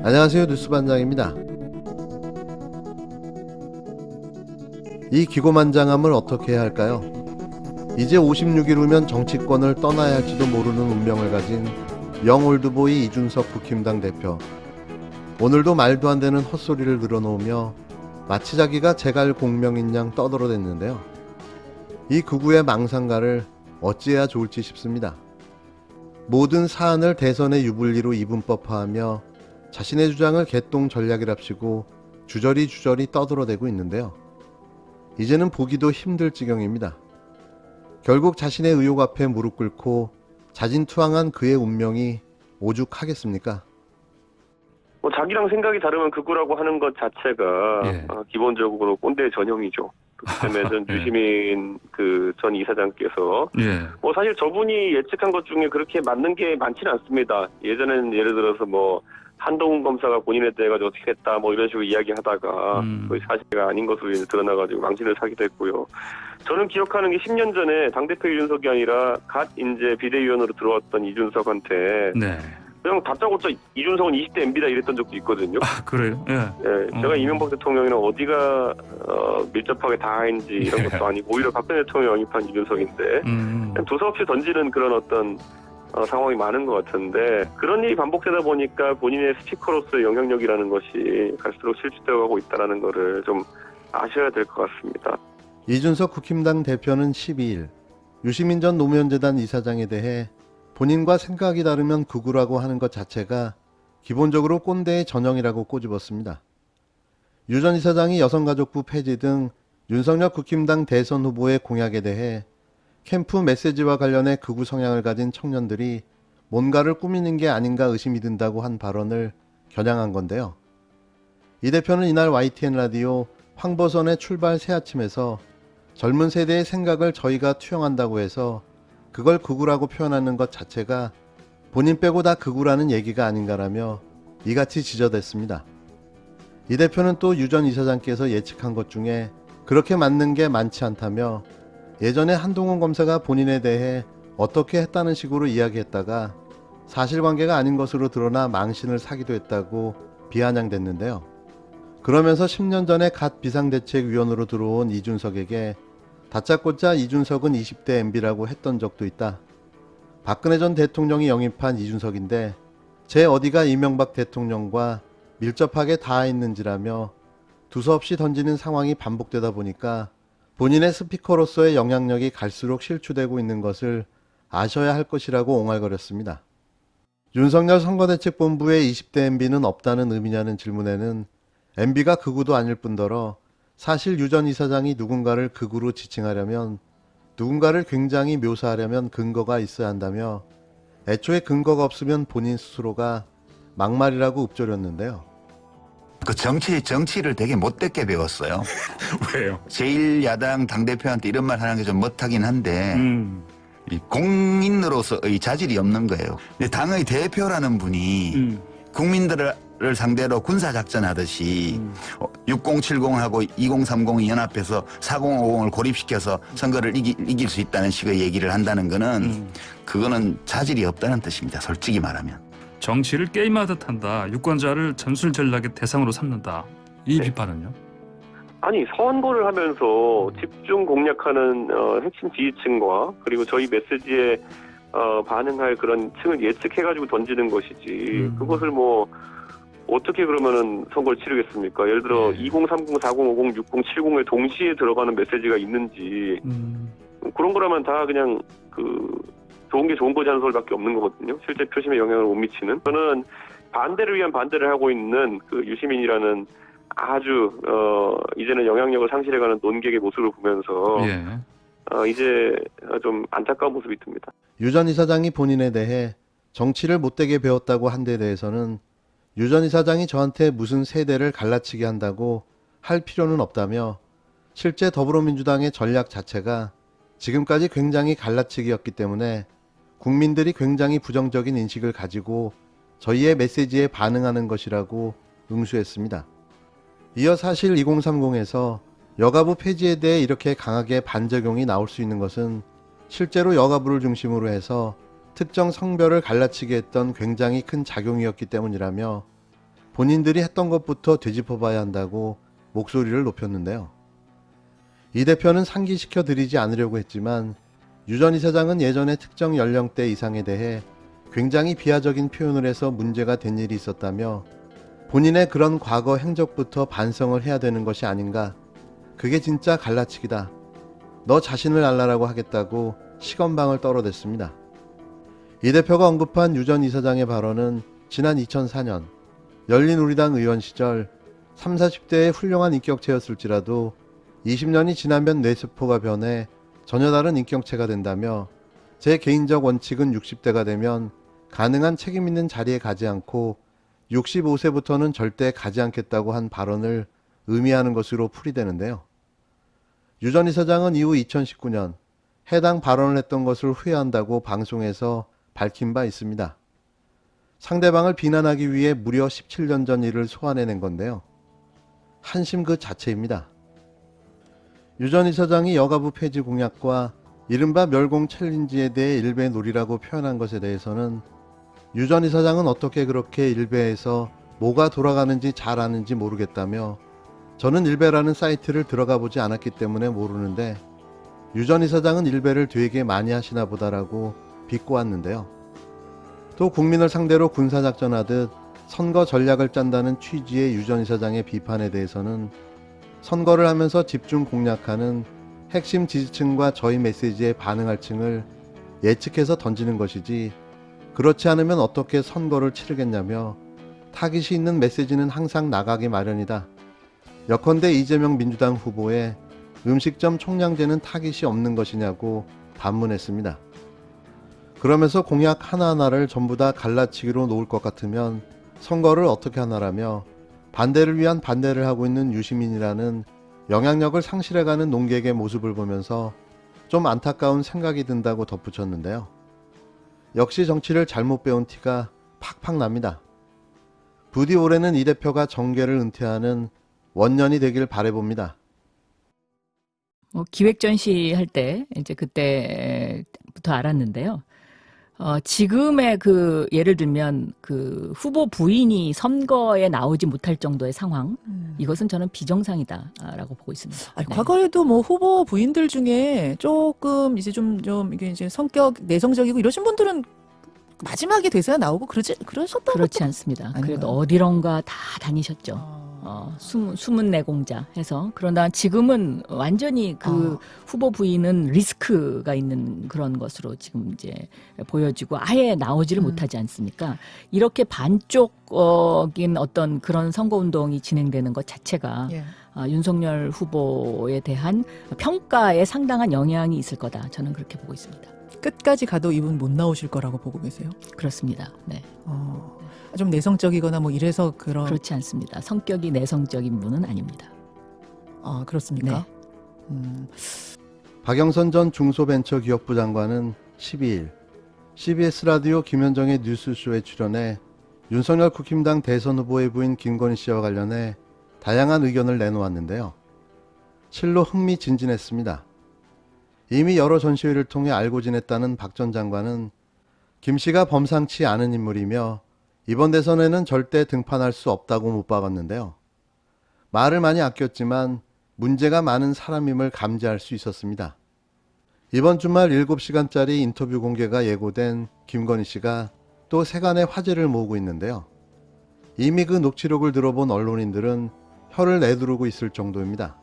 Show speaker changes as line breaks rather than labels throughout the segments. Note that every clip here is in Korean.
안녕하세요, 뉴스반장입니다. 이 기고만장함을 어떻게 해야 할까요? 이제 56일 후면 정치권을 떠나야 할지도 모르는 운명을 가진 영올드보이 이준석 국힘당 대표. 오늘도 말도 안 되는 헛소리를 늘어놓으며 마치 자기가 제갈 공명인 양 떠들어댔는데요. 이 극우의 망상가를 어찌해야 좋을지 싶습니다. 모든 사안을 대선의 유불리로 이분법화하며 자신의 주장을 개똥 전략이랍시고 주저리 떠들어대고 있는데요. 이제는 보기도 힘들 지경입니다. 결국 자신의 의혹 앞에 무릎 꿇고 자진투항한 그의 운명이 오죽하겠습니까?
자기랑 생각이 다르면 극우라고 하는 것 자체가 기본적으로 꼰대 전형이죠. 그렇기 때문에 전 유시민 전 이사장께서 사실 저분이 예측한 것 중에 그렇게 맞는 게 많지는 않습니다. 예전에는 예를 들어서 한동훈 검사가 본인에 대해 가지고 어떻게 했다 이런 식으로 이야기하다가 거의 사실이 아닌 것으로 이제 드러나가지고 망신을 사기도 했고요. 저는 기억하는 게 10년 전에 당대표 이준석이 아니라 갓 이제 비대위원으로 들어왔던 이준석한테 그냥 다짜고짜 이준석은 20대 MB다 이랬던 적도 있거든요.
아, 그래요?
제가 이명박 대통령이랑 어디가 밀접하게 다인지 이런 것도 아니고 오히려 박근혜 대통령 영입한 이준석인데 그냥 두서없이 던지는 그런 어떤 상황이 많은 것 같은데 그런 일이 반복되다 보니까 본인의 스피커로서의 영향력이라는 것이 갈수록 실추되어 가고 있다는 거를 좀 아셔야 될 것 같습니다.
이준석 국힘당 대표는 12일 유시민 전 노무현재단 이사장에 대해 본인과 생각이 다르면 극우라고 하는 것 자체가 기본적으로 꼰대의 전형이라고 꼬집었습니다. 유 전 이사장이 여성가족부 폐지 등 윤석열 국힘당 대선 후보의 공약에 대해 캠프 메시지와 관련해 극우 성향을 가진 청년들이 뭔가를 꾸미는 게 아닌가 의심이 든다고 한 발언을 겨냥한 건데요. 이 대표는 이날 YTN 라디오 황보선의 출발 새아침에서 젊은 세대의 생각을 저희가 투영한다고 해서 그걸 극우라고 표현하는 것 자체가 본인 빼고 다 극우라는 얘기가 아닌가라며 이같이 지적했습니다. 이 대표는 또 유 전 이사장께서 예측한 것 중에 그렇게 맞는 게 많지 않다며 예전에 한동훈 검사가 본인에 대해 어떻게 했다는 식으로 이야기했다가 사실관계가 아닌 것으로 드러나 망신을 사기도 했다고 비아냥댔는데요. 그러면서 10년 전에 갓 비상대책위원으로 들어온 이준석에게 다짜고짜 이준석은 20대 MB라고 했던 적도 있다. 박근혜 전 대통령이 영입한 이준석인데 제 어디가 이명박 대통령과 밀접하게 닿아있는지라며 두서없이 던지는 상황이 반복되다 보니까 본인의 스피커로서의 영향력이 갈수록 실추되고 있는 것을 아셔야 할 것이라고 옹알거렸습니다. 윤석열 선거대책본부의 20대 MB는 없다는 의미냐는 질문에는 MB가 극우도 아닐 뿐더러 사실 유 전 이사장이 누군가를 극우로 지칭하려면 누군가를 굉장히 묘사하려면 근거가 있어야 한다며 애초에 근거가 없으면 본인 스스로가 막말이라고 읊조렸는데요.
정치를 되게 못되게 배웠어요.
왜요?
제1야당 당대표한테 이런 말 하는 게 좀 못하긴 한데 이 공인으로서의 자질이 없는 거예요. 근데 당의 대표라는 분이 국민들을 상대로 군사작전 하듯이 6070하고 2030이 연합해서 4050을 고립시켜서 선거를 이길 수 있다는 식의 얘기를 한다는 거는 그거는 자질이 없다는 뜻입니다. 솔직히 말하면.
정치를 게임하듯 한다. 유권자를 전술 전략의 대상으로 삼는다. 이 비판은요?
아니 선거를 하면서 집중 공략하는 핵심 지지층과 그리고 저희 메시지에 반응할 그런 층을 예측해가지고 던지는 것이지 그것을 어떻게 그러면은 선거를 치르겠습니까? 예를 들어 2030, 4050, 6070에 동시에 들어가는 메시지가 있는지 그런 거라면 다 그냥 좋은 게 좋은 거지 하는 소리밖에 없는 거거든요. 실제 표심에 영향을 못 미치는. 저는 반대를 위한 반대를 하고 있는 유시민이라는 아주 이제는 영향력을 상실해가는 논객의 모습을 보면서 이제 좀 안타까운 모습이 듭니다.
유 전 이사장이 본인에 대해 정치를 못되게 배웠다고 한 데 대해서는 유 전 이사장이 저한테 무슨 세대를 갈라치게 한다고 할 필요는 없다며 실제 더불어민주당의 전략 자체가 지금까지 굉장히 갈라치기였기 때문에 국민들이 굉장히 부정적인 인식을 가지고 저희의 메시지에 반응하는 것이라고 응수했습니다. 이어 사실 2030에서 여가부 폐지에 대해 이렇게 강하게 반작용이 나올 수 있는 것은 실제로 여가부를 중심으로 해서 특정 성별을 갈라치게 했던 굉장히 큰 작용이었기 때문이라며 본인들이 했던 것부터 되짚어봐야 한다고 목소리를 높였는데요. 이 대표는 상기시켜 드리지 않으려고 했지만 유 전 이사장은 예전에 특정 연령대 이상에 대해 굉장히 비하적인 표현을 해서 문제가 된 일이 있었다며 본인의 그런 과거 행적부터 반성을 해야 되는 것이 아닌가. 그게 진짜 갈라치기다. 너 자신을 알라라고 하겠다고 시건방을 떨어댔습니다. 이 대표가 언급한 유 전 이사장의 발언은 지난 2004년 열린우리당 의원 시절 30, 40대의 훌륭한 인격체였을지라도 20년이 지나면 뇌세포가 변해 전혀 다른 인격체가 된다며 제 개인적 원칙은 60대가 되면 가능한 책임 있는 자리에 가지 않고 65세부터는 절대 가지 않겠다고 한 발언을 의미하는 것으로 풀이되는데요. 유 전 이사장은 이후 2019년 해당 발언을 했던 것을 후회한다고 방송에서 밝힌 바 있습니다. 상대방을 비난하기 위해 무려 17년 전 일을 소환해낸 건데요. 한심 그 자체입니다. 유 전 이사장이 여가부 폐지 공약과 이른바 멸공 챌린지에 대해 일베 놀이라고 표현한 것에 대해서는 유 전 이사장은 어떻게 그렇게 일베에서 뭐가 돌아가는지 잘 아는지 모르겠다며 저는 일베라는 사이트를 들어가 보지 않았기 때문에 모르는데 유 전 이사장은 일베를 되게 많이 하시나 보다라고 비꼬았는데요. 또 국민을 상대로 군사작전하듯 선거 전략을 짠다는 취지의 유 전 이사장의 비판에 대해서는 선거를 하면서 집중 공략하는 핵심 지지층과 저희 메시지에 반응할 층을 예측해서 던지는 것이지 그렇지 않으면 어떻게 선거를 치르겠냐며 타깃이 있는 메시지는 항상 나가기 마련이다. 예컨대 이재명 민주당 후보의 음식점 총량제는 타깃이 없는 것이냐고 반문했습니다. 그러면서 공약 하나하나를 전부 다 갈라치기로 놓을 것 같으면 선거를 어떻게 하나라며 반대를 위한 반대를 하고 있는 유시민이라는 영향력을 상실해가는 농객의 모습을 보면서 좀 안타까운 생각이 든다고 덧붙였는데요. 역시 정치를 잘못 배운 티가 팍팍 납니다. 부디 올해는 이 대표가 정계를 은퇴하는 원년이 되길 바라봅니다.
기획 전시할 때 이제 그때부터 알았는데요. 지금의 예를 들면 후보 부인이 선거에 나오지 못할 정도의 상황, 이것은 저는 비정상이다라고 보고 있습니다.
아니,
네.
과거에도 뭐 후보 부인들 중에 조금 이제 좀 이게 이제 성격 내성적이고 이러신 분들은 마지막에 대세가 나오고 그러셨다고.
그렇지 않습니다.
아닌가요?
그래도 어디론가 다 다니셨죠. 숨은 내공자 해서. 그러나 지금은 완전히 후보 부인은 리스크가 있는 그런 것으로 지금 이제 보여지고 아예 나오지를 못하지 않습니까? 이렇게 반쪽인 어떤 그런 선거운동이 진행되는 것 자체가
예.
윤석열 후보에 대한 평가에 상당한 영향이 있을 거다. 저는 그렇게 보고 있습니다.
끝까지 가도 이분 못 나오실 거라고 보고 계세요?
그렇습니다. 네.
좀 내성적이거나 뭐 이래서
그렇지 않습니다. 성격이 내성적인 분은 아닙니다.
그렇습니까?
박영선 전 중소벤처기업부 장관은 12일 CBS 라디오 김현정의 뉴스쇼에 출연해 윤석열 국힘당 대선 후보의 부인 김건희 씨와 관련해 다양한 의견을 내놓았는데요. 실로 흥미진진했습니다. 이미 여러 전시회를 통해 알고 지냈다는 박 전 장관은 김 씨가 범상치 않은 인물이며 이번 대선에는 절대 등판할 수 없다고 못 박았는데요. 말을 많이 아꼈지만 문제가 많은 사람임을 감지할 수 있었습니다. 이번 주말 7시간짜리 인터뷰 공개가 예고된 김건희 씨가 또 세간의 화제를 모으고 있는데요. 이미 그 녹취록을 들어본 언론인들은 혀를 내두르고 있을 정도입니다.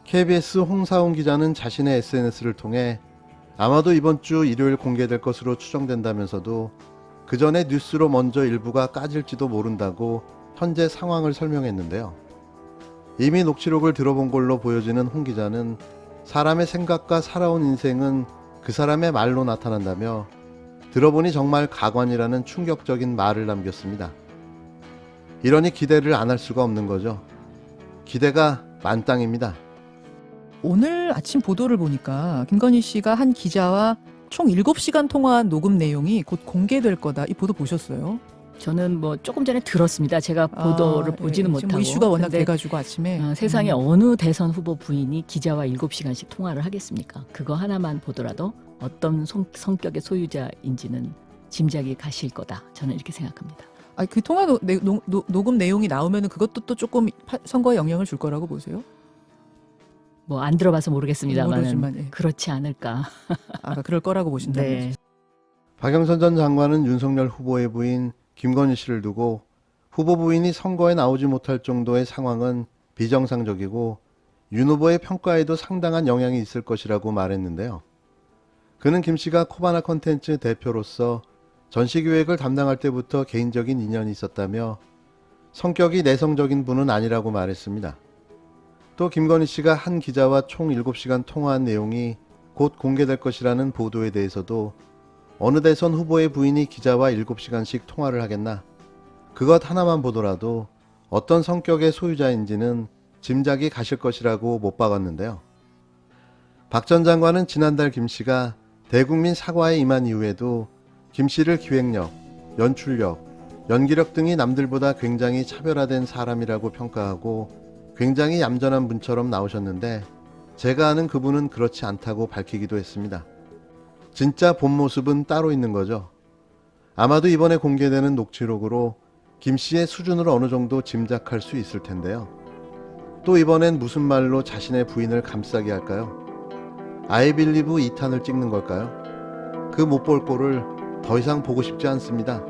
KBS 홍사훈 기자는 자신의 SNS를 통해 아마도 이번 주 일요일 공개될 것으로 추정된다면서도 그 전에 뉴스로 먼저 일부가 까질지도 모른다고 현재 상황을 설명했는데요. 이미 녹취록을 들어본 걸로 보여지는 홍 기자는 사람의 생각과 살아온 인생은 그 사람의 말로 나타난다며 들어보니 정말 가관이라는 충격적인 말을 남겼습니다. 이러니 기대를 안 할 수가 없는 거죠. 기대가 만땅입니다.
오늘 아침 보도를 보니까 김건희 씨가 한 기자와 총 7시간 통화한 녹음 내용이 곧 공개될 거다. 이 보도 보셨어요?
저는 뭐 조금 전에 들었습니다. 제가 보도를 보지는
지금
못하고.
이슈가 워낙
근데
돼가지고 아침에.
세상에 어느 대선 후보 부인이 기자와 7시간씩 통화를 하겠습니까? 그거 하나만 보더라도 어떤 성격의 소유자인지는 짐작이 가실 거다. 저는 이렇게 생각합니다.
그 통화 녹음 내용이 나오면은 그것도 또 조금 선거에 영향을 줄 거라고 보세요?
뭐 안 들어봐서 모르겠습니다만
모르지만, 예.
그렇지 않을까.
그럴 거라고 보신다는
네.
거죠.
박영선 전 장관은 윤석열 후보의 부인 김건희 씨를 두고 후보 부인이 선거에 나오지 못할 정도의 상황은 비정상적이고 윤 후보의 평가에도 상당한 영향이 있을 것이라고 말했는데요. 그는 김 씨가 코바나 콘텐츠 대표로서 전시기획을 담당할 때부터 개인적인 인연이 있었다며 성격이 내성적인 분은 아니라고 말했습니다. 또 김건희 씨가 한 기자와 총 7시간 통화한 내용이 곧 공개될 것이라는 보도에 대해서도 어느 대선 후보의 부인이 기자와 7시간씩 통화를 하겠나? 그것 하나만 보더라도 어떤 성격의 소유자인지는 짐작이 가실 것이라고 못 박았는데요. 박 전 장관은 지난달 김 씨가 대국민 사과에 임한 이후에도 김 씨를 기획력, 연출력, 연기력 등이 남들보다 굉장히 차별화된 사람이라고 평가하고 굉장히 얌전한 분처럼 나오셨는데 제가 아는 그분은 그렇지 않다고 밝히기도 했습니다. 진짜 본 모습은 따로 있는 거죠. 아마도 이번에 공개되는 녹취록으로 김 씨의 수준을 어느 정도 짐작할 수 있을 텐데요. 또 이번엔 무슨 말로 자신의 부인을 감싸게 할까요? I believe 2탄을 찍는 걸까요? 그 못 볼 꼴을 더 이상 보고 싶지 않습니다.